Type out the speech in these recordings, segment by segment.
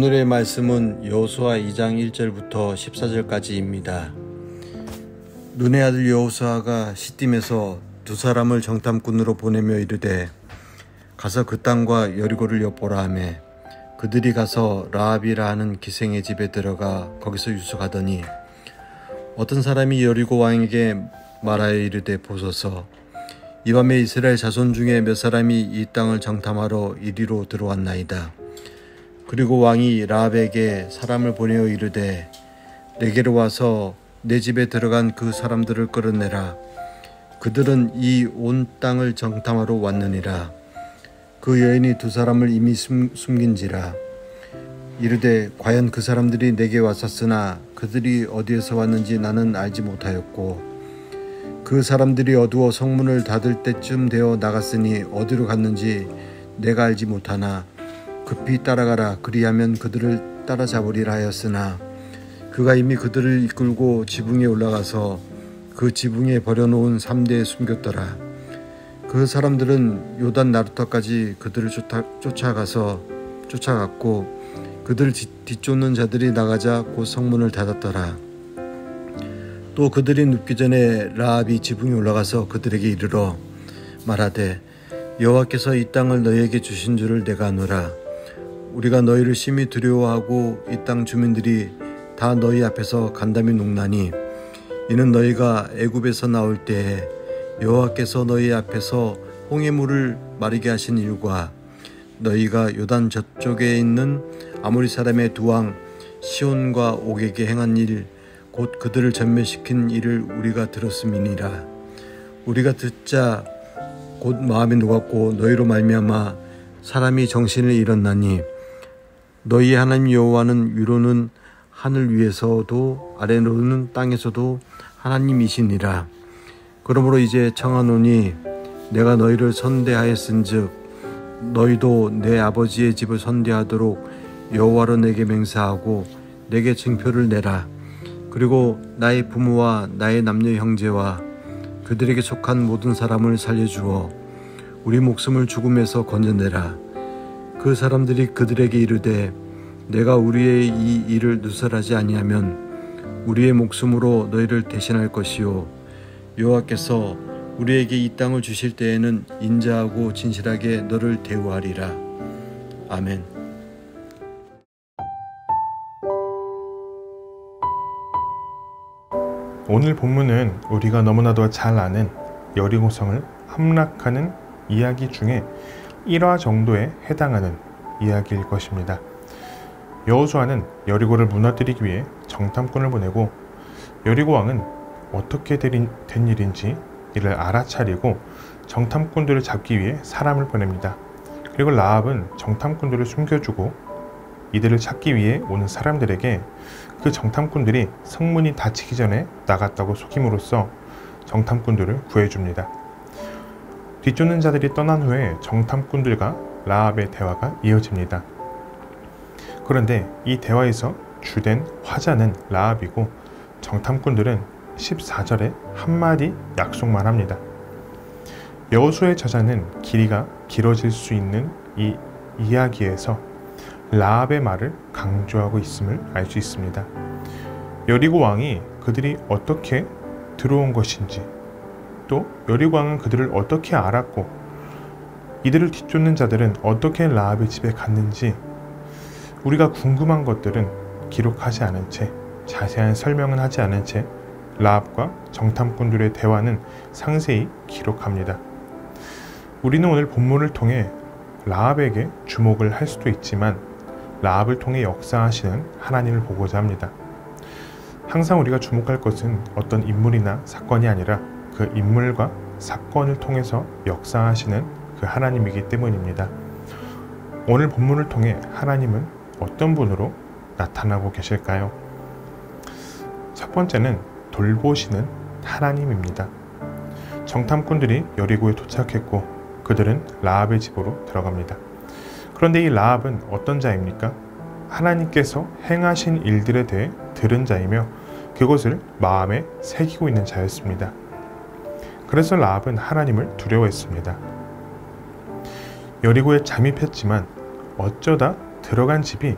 오늘의 말씀은 여호수아 2장 1절부터 14절까지입니다. 눈의 아들 여호수아가 시딤에서 두 사람을 정탐꾼으로 보내며 이르되 가서 그 땅과 여리고를 엿보라 하며 그들이 가서 라합이라 하는 기생의 집에 들어가 거기서 유숙하더니 어떤 사람이 여리고 왕에게 말하여 이르되 보소서 이 밤에 이스라엘 자손 중에 몇 사람이 이 땅을 정탐하러 이리로 들어왔나이다. 그리고 왕이 라합에게 사람을 보내어 이르되 내게로 와서 내 집에 들어간 그 사람들을 끌어내라. 그들은 이 온 땅을 정탐하러 왔느니라. 그 여인이 두 사람을 이미 숨긴지라. 이르되 과연 그 사람들이 내게 왔었으나 그들이 어디에서 왔는지 나는 알지 못하였고 그 사람들이 어두워 성문을 닫을 때쯤 되어 나갔으니 어디로 갔는지 내가 알지 못하나 급히 따라가라. 그리하면 그들을 따라잡으리라 하였으나 그가 이미 그들을 이끌고 지붕에 올라가서 그 지붕에 버려놓은 삼대에 숨겼더라. 그 사람들은 요단 나루터까지 그들을 쫓아갔고 그들을 뒤쫓는 자들이 나가자 곧 성문을 닫았더라. 또 그들이 눕기 전에 라합이 지붕에 올라가서 그들에게 이르러 말하되 여호와께서 이 땅을 너희에게 주신 줄을 내가 아노라. 우리가 너희를 심히 두려워하고 이 땅 주민들이 다 너희 앞에서 간담이 녹나니 이는 너희가 애굽에서 나올 때에 여호와께서 너희 앞에서 홍해물을 마르게 하신 일과 너희가 요단 저쪽에 있는 아모리 사람의 두 왕 시온과 옥에게 행한 일 곧 그들을 전멸시킨 일을 우리가 들었음이니라. 우리가 듣자 곧 마음이 녹았고 너희로 말미암아 사람이 정신을 잃었나니 너희의 하나님 여호와는 위로는 하늘 위에서도 아래로는 땅에서도 하나님이시니라. 그러므로 이제 청하노니 내가 너희를 선대하였은즉 너희도 내 아버지의 집을 선대하도록 여호와로 내게 맹세하고 내게 증표를 내라. 그리고 나의 부모와 나의 남녀 형제와 그들에게 속한 모든 사람을 살려주어 우리 목숨을 죽음에서 건져내라. 그 사람들이 그들에게 이르되 내가 우리의 이 일을 누설하지 아니하면 우리의 목숨으로 너희를 대신할 것이요 여호와께서 우리에게 이 땅을 주실 때에는 인자하고 진실하게 너를 대우하리라. 아멘. 오늘 본문은 우리가 너무나도 잘 아는 여리고성을 함락하는 이야기 중에 1화 정도에 해당하는 이야기일 것입니다. 여호수아는 여리고를 무너뜨리기 위해 정탐꾼을 보내고 여리고 왕은 어떻게 된 일인지 이를 알아차리고 정탐꾼들을 잡기 위해 사람을 보냅니다. 그리고 라합은 정탐꾼들을 숨겨주고 이들을 찾기 위해 오는 사람들에게 그 정탐꾼들이 성문이 닫히기 전에 나갔다고 속임으로써 정탐꾼들을 구해줍니다. 뒤쫓는 자들이 떠난 후에 정탐꾼들과 라합의 대화가 이어집니다. 그런데 이 대화에서 주된 화자는 라합이고 정탐꾼들은 14절에 한마디 약속만 합니다. 여호수아의 저자는 길이가 길어질 수 있는 이 이야기에서 라합의 말을 강조하고 있음을 알 수 있습니다. 여리고 왕이 그들이 어떻게 들어온 것인지 또 여리고 왕은 그들을 어떻게 알았고 이들을 뒤쫓는 자들은 어떻게 라합의 집에 갔는지 우리가 궁금한 것들은 기록하지 않은 채 자세한 설명은 하지 않은 채 라합과 정탐꾼들의 대화는 상세히 기록합니다. 우리는 오늘 본문을 통해 라합에게 주목을 할 수도 있지만 라합을 통해 역사하시는 하나님을 보고자 합니다. 항상 우리가 주목할 것은 어떤 인물이나 사건이 아니라 그 인물과 사건을 통해서 역사하시는 그 하나님이기 때문입니다. 오늘 본문을 통해 하나님은 어떤 분으로 나타나고 계실까요? 첫 번째는 돌보시는 하나님입니다. 정탐꾼들이 여리고에 도착했고 그들은 라합의 집으로 들어갑니다. 그런데 이 라합은 어떤 자입니까? 하나님께서 행하신 일들에 대해 들은 자이며 그것을 마음에 새기고 있는 자였습니다. 그래서 라합은 하나님을 두려워했습니다. 여리고에 잠입했지만 어쩌다 들어간 집이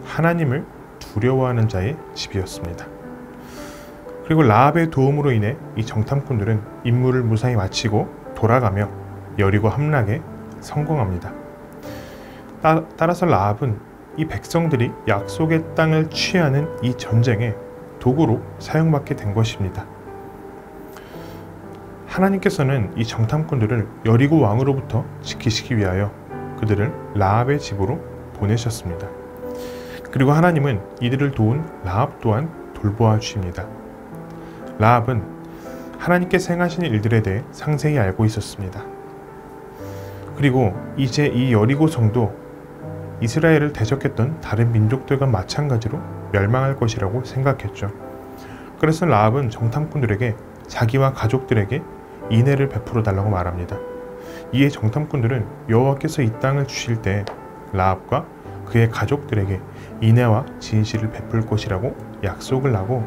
하나님을 두려워하는 자의 집이었습니다. 그리고 라합의 도움으로 인해 이 정탐꾼들은 임무를 무사히 마치고 돌아가며 여리고 함락에 성공합니다. 따라서 라합은 이 백성들이 약속의 땅을 취하는 이 전쟁에 도구로 사용받게 된 것입니다. 하나님께서는 이 정탐꾼들을 여리고 왕으로부터 지키시기 위하여 그들을 라합의 집으로 보내셨습니다. 그리고 하나님은 이들을 도운 라합 또한 돌보아 주십니다. 라합은 하나님께서 행하신 일들에 대해 상세히 알고 있었습니다. 그리고 이제 이 여리고 성도 이스라엘을 대적했던 다른 민족들과 마찬가지로 멸망할 것이라고 생각했죠. 그래서 라합은 정탐꾼들에게 자기와 가족들에게 인애를 베풀어 달라고 말합니다. 이에 정탐꾼들은 여호와께서 이 땅을 주실 때 라합과 그의 가족들에게 인애와 진실을 베풀 것이라고 약속을 하고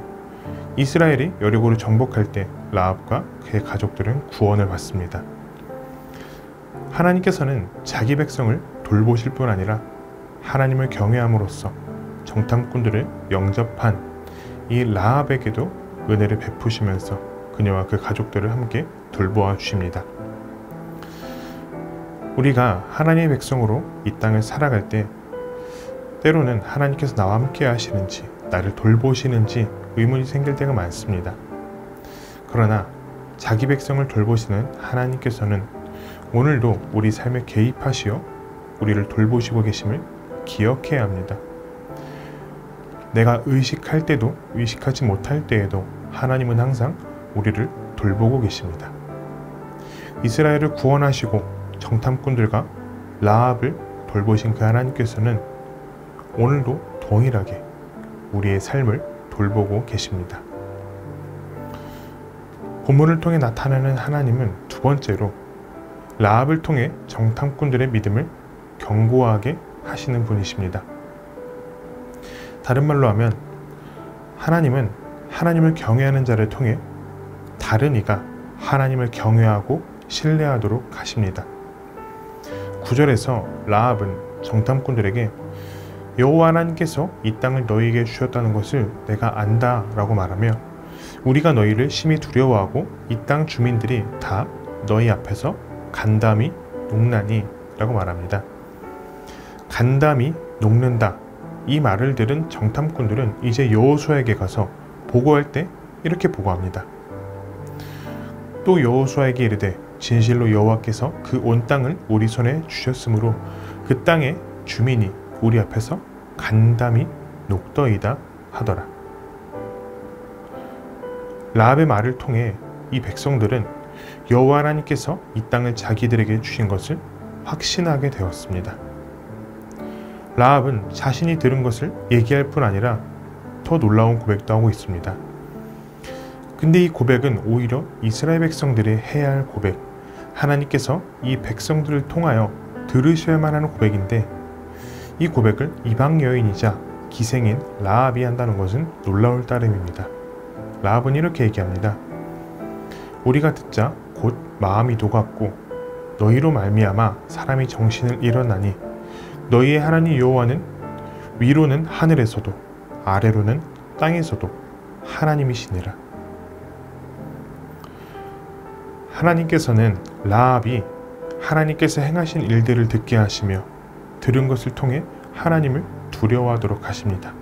이스라엘이 여리고를 정복할 때 라합과 그의 가족들은 구원을 받습니다. 하나님께서는 자기 백성을 돌보실 뿐 아니라 하나님을 경외함으로써 정탐꾼들을 영접한 이 라합에게도 은혜를 베푸시면서 그녀와 그 가족들을 함께 돌보아 주십니다. 우리가 하나님의 백성으로 이 땅을 살아갈 때 때로는 하나님께서 나와 함께 하시는지 나를 돌보시는지 의문이 생길 때가 많습니다. 그러나 자기 백성을 돌보시는 하나님께서는 오늘도 우리 삶에 개입하시어 우리를 돌보시고 계심을 기억해야 합니다. 내가 의식할 때도 의식하지 못할 때에도 하나님은 항상 우리를 돌보고 계십니다. 이스라엘을 구원하시고 정탐꾼들과 라합을 돌보신 그 하나님께서는 오늘도 동일하게 우리의 삶을 돌보고 계십니다. 본문을 통해 나타나는 하나님은 두 번째로 라합을 통해 정탐꾼들의 믿음을 견고하게 하시는 분이십니다. 다른 말로 하면 하나님은 하나님을 경외하는 자를 통해 다른 이가 하나님을 경외하고 신뢰하도록 하십니다. 9절에서 라합은 정탐꾼들에게 여호와 하나님께서 이 땅을 너희에게 주셨다는 것을 내가 안다 라고 말하며 우리가 너희를 심히 두려워하고 이 땅 주민들이 다 너희 앞에서 간담이 녹나니 라고 말합니다. 간담이 녹는다, 이 말을 들은 정탐꾼들은 이제 여호수아에게 가서 보고할 때 이렇게 보고합니다. 또 여호수아에게 이르되 진실로 여호와께서 그 온 땅을 우리 손에 주셨으므로 그 땅의 주민이 우리 앞에서 간담이 녹더이다 하더라. 라합의 말을 통해 이 백성들은 여호와 하나님께서 이 땅을 자기들에게 주신 것을 확신하게 되었습니다. 라합은 자신이 들은 것을 얘기할 뿐 아니라 더 놀라운 고백도 하고 있습니다. 근데 이 고백은 오히려 이스라엘 백성들이 해야 할 고백, 하나님께서 이 백성들을 통하여 들으셔야만 하는 고백인데 이 고백을 이방 여인이자 기생인 라합이 한다는 것은 놀라울 따름입니다. 라합은 이렇게 얘기합니다. 우리가 듣자 곧 마음이 녹았고 너희로 말미암아 사람이 정신을 잃었나니 너희의 하나님 여호와는 위로는 하늘에서도 아래로는 땅에서도 하나님이시니라. 하나님께서는 라합이 하나님께서 행하신 일들을 듣게 하시며 들은 것을 통해 하나님을 두려워하도록 하십니다.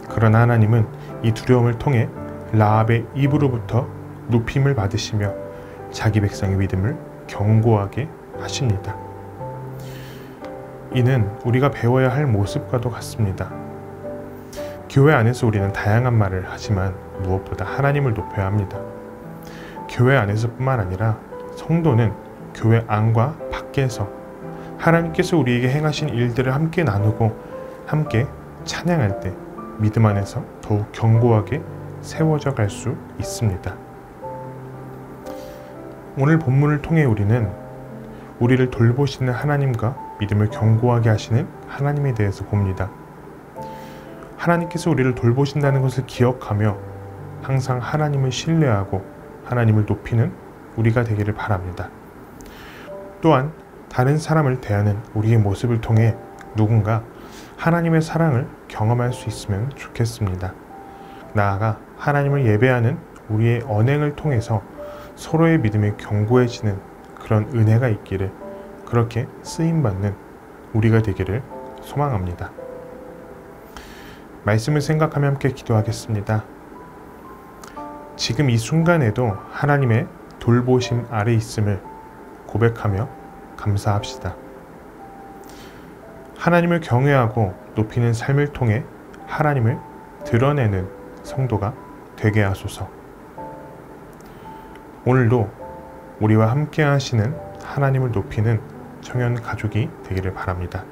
그러나 하나님은 이 두려움을 통해 라합의 입으로부터 높임을 받으시며 자기 백성의 믿음을 견고하게 하십니다. 이는 우리가 배워야 할 모습과도 같습니다. 교회 안에서 우리는 다양한 말을 하지만 무엇보다 하나님을 높여야 합니다. 교회 안에서뿐만 아니라 성도는 교회 안과 밖에서 하나님께서 우리에게 행하신 일들을 함께 나누고 함께 찬양할 때 믿음 안에서 더욱 견고하게 세워져 갈 수 있습니다. 오늘 본문을 통해 우리는 우리를 돌보시는 하나님과 믿음을 견고하게 하시는 하나님에 대해서 봅니다. 하나님께서 우리를 돌보신다는 것을 기억하며 항상 하나님을 신뢰하고 하나님을 높이는 우리가 되기를 바랍니다. 또한 다른 사람을 대하는 우리의 모습을 통해 누군가 하나님의 사랑을 경험할 수 있으면 좋겠습니다. 나아가 하나님을 예배하는 우리의 언행을 통해서 서로의 믿음이 견고해지는 그런 은혜가 있기를, 그렇게 쓰임받는 우리가 되기를 소망합니다. 말씀을 생각하며 함께 기도하겠습니다. 지금 이 순간에도 하나님의 돌보심 아래 있음을 고백하며 감사합시다. 하나님을 경외하고 높이는 삶을 통해 하나님을 드러내는 성도가 되게 하소서. 오늘도 우리와 함께 하시는 하나님을 높이는 청년 가족이 되기를 바랍니다.